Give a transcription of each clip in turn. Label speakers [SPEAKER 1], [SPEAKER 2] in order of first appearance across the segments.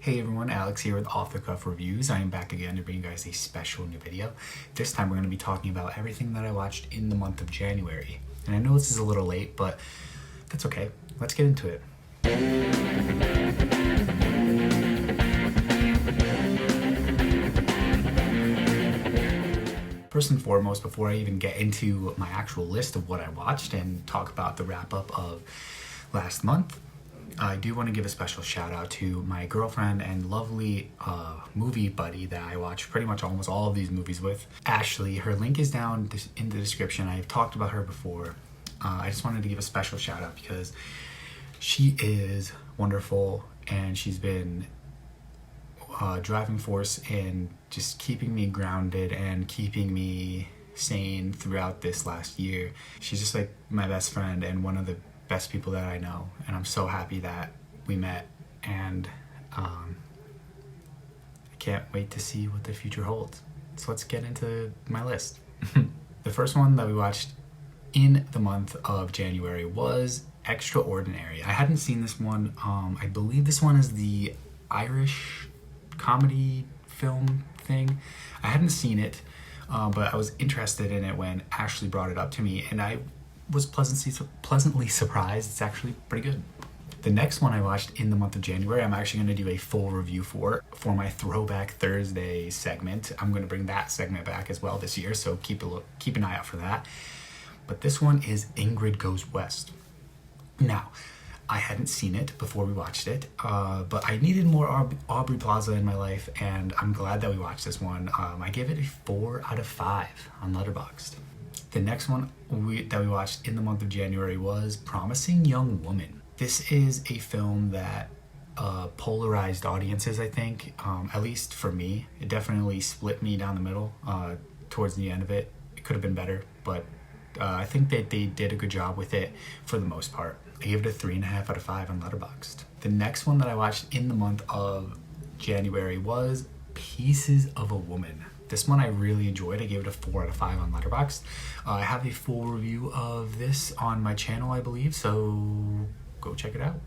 [SPEAKER 1] Hey everyone, Alex here with Off the Cuff Reviews. I am back again to bring you guys a special new video. This time we're going to be talking about everything that I watched in the month of January. And I know this is a little late, but that's okay. Let's get into it. First and foremost, before I even get into my actual list of what I watched and talk about the wrap up of last month, I do want to give a special shout out to my girlfriend and lovely movie buddy that I watch pretty much almost all of these movies with, Ashley. Her link is down in the description. I've talked about her before. I just wanted to give a special shout out because she is wonderful and she's been driving force in just keeping me grounded and keeping me sane throughout this last year. She's just like my best friend and one of the best people that I know, and I'm so happy that we met, and I can't wait to see what the future holds. So let's get into my list. The first one that we watched in the month of January was Extraordinary. I hadn't seen this one. I believe this one is the Irish comedy film thing. I hadn't seen it, but I was interested in it when Ashley brought it up to me, and I was pleasantly surprised. It's actually pretty good. The next one I watched in the month of January, I'm actually going to do a full review for my Throwback Thursday segment. I'm going to bring that segment back as well this year, so keep an eye out for that. But this one is Ingrid Goes West. Now, I hadn't seen it before we watched it, but I needed more Aubrey Plaza in my life, and I'm glad that we watched this one. I gave it a 4 out of 5 on Letterboxd. The next one that we watched in the month of January was Promising Young Woman. This is a film that polarized audiences, I think, at least for me. It definitely split me down the middle towards the end of it. It could have been better, but I think that they did a good job with it for the most part. I gave it a 3.5 out of 5 on Letterboxd. The next one that I watched in the month of January was Pieces of a Woman. This one I really enjoyed. I gave it a 4 out of 5 on Letterboxd. I have a full review of this on my channel, I believe, so go check it out.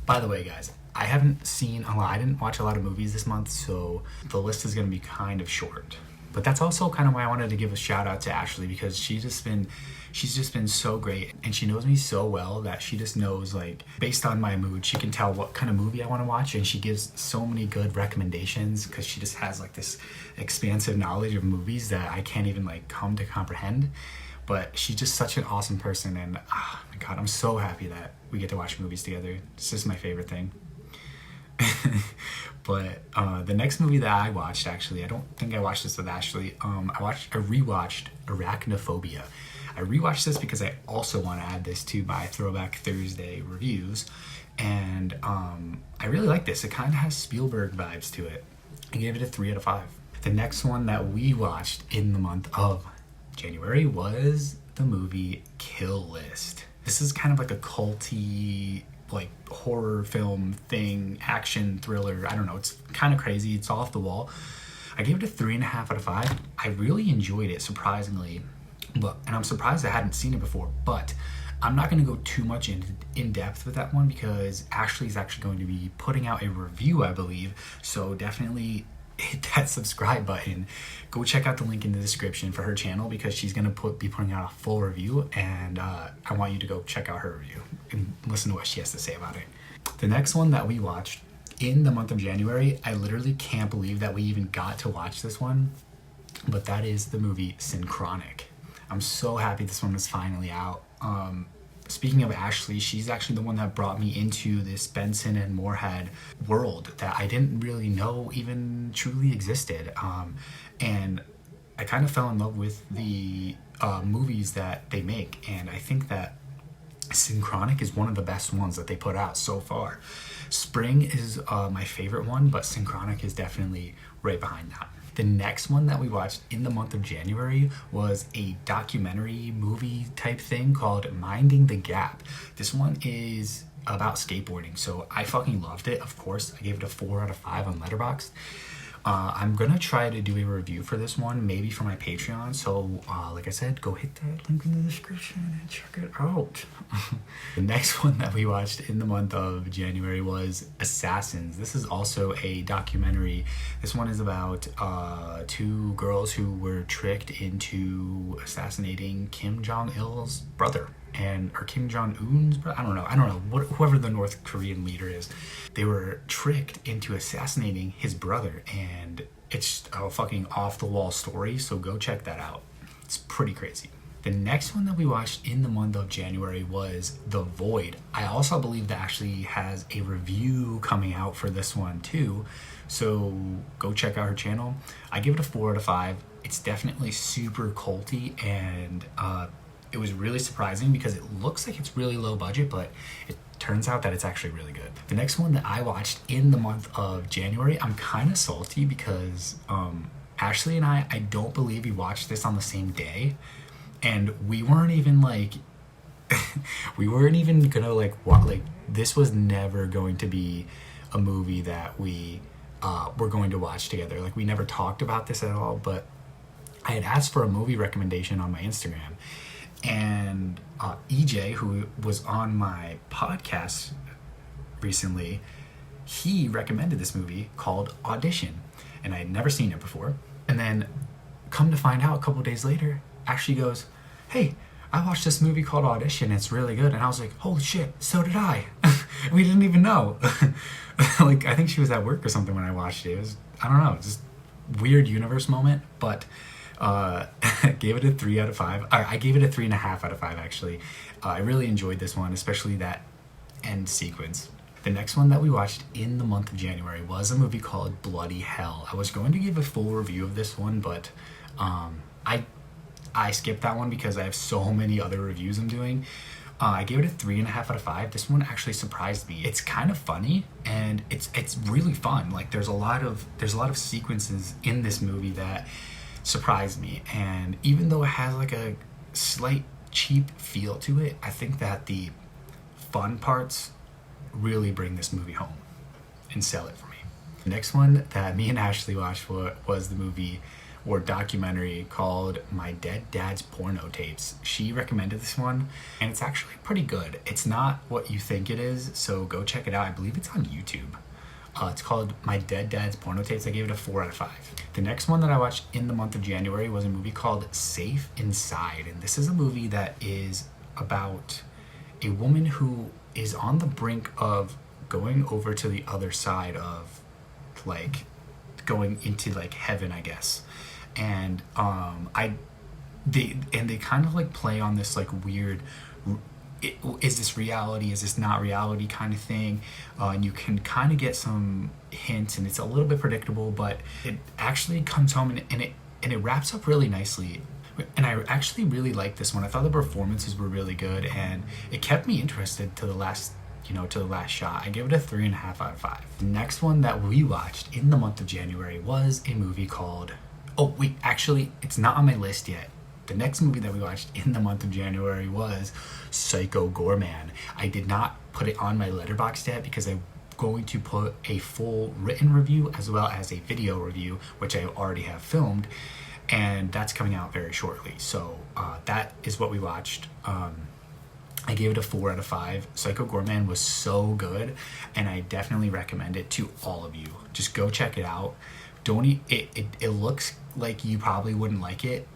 [SPEAKER 1] By the way, guys, I didn't watch a lot of movies this month, so the list is going to be kind of short. But that's also kind of why I wanted to give a shout out to Ashley, because she's just been so great, and she knows me so well that she just knows, like, based on my mood, she can tell what kind of movie I want to watch, and she gives so many good recommendations because she just has like this expansive knowledge of movies that I can't even like come to comprehend. But she's just such an awesome person, and oh my god, I'm so happy that we get to watch movies together. It's just my favorite thing. But the next movie that I watched, actually, I don't think I watched this with Ashley. I rewatched Arachnophobia. I rewatched this because I also want to add this to my Throwback Thursday reviews, and I really like this. It kind of has Spielberg vibes to it. I gave it a 3 out of 5. The next one that we watched in the month of January was the movie Kill List. This is kind of like a culty, like, horror film thing, action thriller. I don't know, it's kind of crazy. It's off the wall. I gave it a 3.5 out of 5. I really enjoyed it, surprisingly. And I'm surprised I hadn't seen it before, but I'm not going to go too much in depth with that one because Ashley's actually going to be putting out a review, I believe. So definitely hit that subscribe button. Go check out the link in the description for her channel because she's going to be putting out a full review, and I want you to go check out her review and listen to what she has to say about it. The next one that we watched in the month of January, I literally can't believe that we even got to watch this one, but that is the movie Synchronic. I'm so happy this one was finally out. Speaking of Ashley, she's actually the one that brought me into this Benson and Moorhead world that I didn't really know even truly existed. And I kind of fell in love with the movies that they make, and I think that Synchronic is one of the best ones that they put out so far. Spring is my favorite one, but Synchronic is definitely right behind that. The next one that we watched in the month of January was a documentary movie type thing called Minding the Gap. This one is about skateboarding, so I fucking loved it, of course. I gave it a 4 out of 5 on Letterboxd. I'm gonna try to do a review for this one, maybe for my Patreon. So, like I said, go hit that link in the description and check it out. The next one that we watched in the month of January was Assassins. This is also a documentary. This one is about two girls who were tricked into assassinating Kim Jong-il's brother. Or Kim Jong-un's brother. I don't know. Whoever the North Korean leader is. They were tricked into assassinating his brother, and it's a fucking off-the-wall story, so go check that out. It's pretty crazy. The next one that we watched in the month of January was The Void. I also believe that actually has a review coming out for this one too, so go check out her channel. I give it a 4 out of 5. It's definitely super culty, and it was really surprising because it looks like it's really low budget, but it turns out that it's actually really good. The next one that I watched in the month of January, I'm kind of salty because Ashley and I don't believe we watched this on the same day, and we weren't even like we weren't even gonna this was never going to be a movie that we were going to watch together. Like, we never talked about this at all, but I had asked for a movie recommendation on my Instagram, and EJ, who was on my podcast recently, he recommended this movie called Audition, and I had never seen it before. And then, come to find out, a couple days later, Ashley goes, "Hey, I watched this movie called Audition, it's really good." And I was like, holy shit, so did I. We didn't even know. Like, I think she was at work or something when I watched it. It was, I don't know, just weird universe moment, but gave it a 3 out of 5. I gave it a 3.5 out of 5, actually. I really enjoyed this one, especially that end sequence. The next one that we watched in the month of January was a movie called Bloody Hell. I was going to give a full review of this one, but I skipped that one because I have so many other reviews I'm doing. I gave it a 3.5 out of 5. This one actually surprised me. It's kind of funny, and it's really fun. Like, there's a lot of sequences in this movie that surprised me, and even though it has like a slight cheap feel to it, I think that the fun parts really bring this movie home and sell it for me. The next one that me and Ashley watched was the movie or documentary called My Dead Dad's Porno Tapes. She recommended this one, and it's actually pretty good. It's not what you think it is, so go check it out. I believe it's on YouTube. It's called My Dead Dad's Porno Tapes. I gave it a 4 out of 5. The next one that I watched in the month of January was a movie called Safe Inside, and this is a movie that is about a woman who is on the brink of going over to the other side of, like, going into, like, heaven, I guess. And they kind of like play on this like weird, is this reality, is this not reality kind of thing, and you can kind of get some hints, and it's a little bit predictable, but it actually comes home and it wraps up really nicely. And I actually really liked this one. I thought the performances were really good, and it kept me interested to the last shot. I gave it a 3.5 out of 5. The next one that we watched in the month of January was a movie called, oh wait, actually it's not on my list yet. The next movie that we watched in the month of January was Psycho Gore Man. I did not put it on my Letterboxd yet because I'm going to put a full written review as well as a video review, which I already have filmed, and that's coming out very shortly. So that is what we watched. I gave it a 4 out of 5. Psycho Gore Man was so good, and I definitely recommend it to all of you. Just go check it out. It looks like you probably wouldn't like it.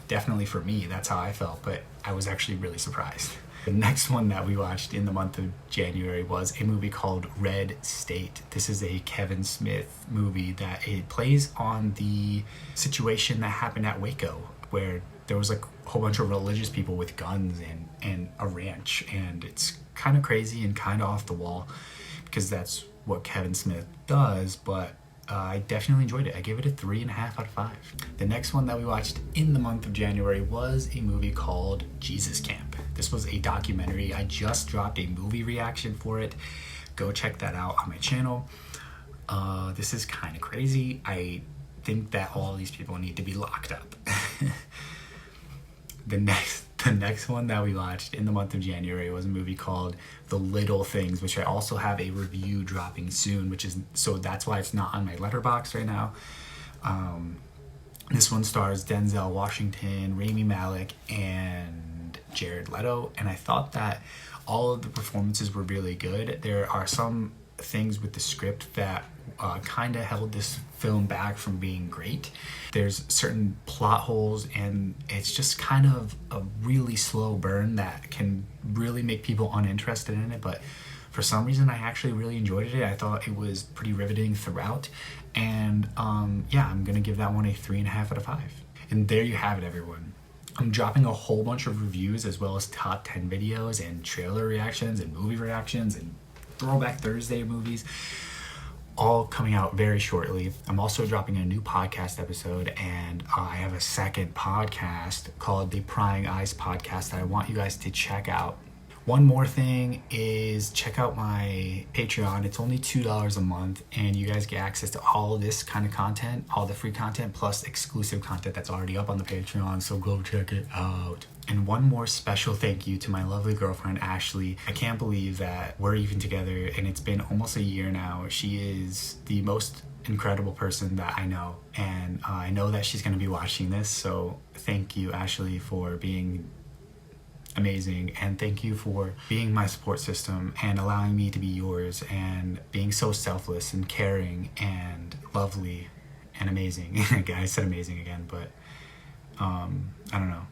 [SPEAKER 1] Definitely for me, that's how I felt, but I was actually really surprised. The next one that we watched in the month of January was a movie called Red State. This is a Kevin Smith movie that it plays on the situation that happened at Waco, where there was like a whole bunch of religious people with guns and a ranch, and it's kind of crazy and kind of off the wall because that's what Kevin Smith does, but I definitely enjoyed it. I gave it a 3.5 out of 5. The next one that we watched in the month of January was a movie called Jesus Camp. This was a documentary. I just dropped a movie reaction for it. Go check that out on my channel. This is kind of crazy. I think that all these people need to be locked up. The The next one that we watched in the month of January was a movie called The Little Things, which I also have a review dropping soon, so that's why it's not on my Letterboxd right now. This one stars Denzel Washington, Rami Malek, and Jared Leto, and I thought that all of the performances were really good. There are some things with the script that kind of held this film back from being great. There's certain plot holes, and it's just kind of a really slow burn that can really make people uninterested in it, but for some reason I actually really enjoyed it. I thought it was pretty riveting throughout, and yeah, I'm gonna give that one a 3.5 out of 5. And there you have it, everyone. I'm dropping a whole bunch of reviews as well as top 10 videos and trailer reactions and movie reactions and Throwback Thursday movies, all coming out very shortly. I'm also dropping a new podcast episode, and I have a second podcast called the Prying Eyes Podcast that I want you guys to check out. One more thing is check out my Patreon. It's only $2 a month, and you guys get access to all this kind of content, all the free content, plus exclusive content that's already up on the Patreon, so go check it out. And one more special thank you to my lovely girlfriend, Ashley. I can't believe that we're even together, and it's been almost a year now. She is the most incredible person that I know, and I know that she's going to be watching this, so thank you, Ashley, for being amazing, and thank you for being my support system and allowing me to be yours and being so selfless and caring and lovely and amazing. I said amazing again, but I don't know.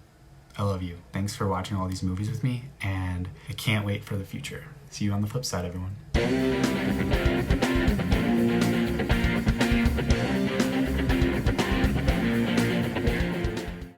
[SPEAKER 1] I love you. Thanks for watching all these movies with me, and I can't wait for the future. See you on the flip side, everyone.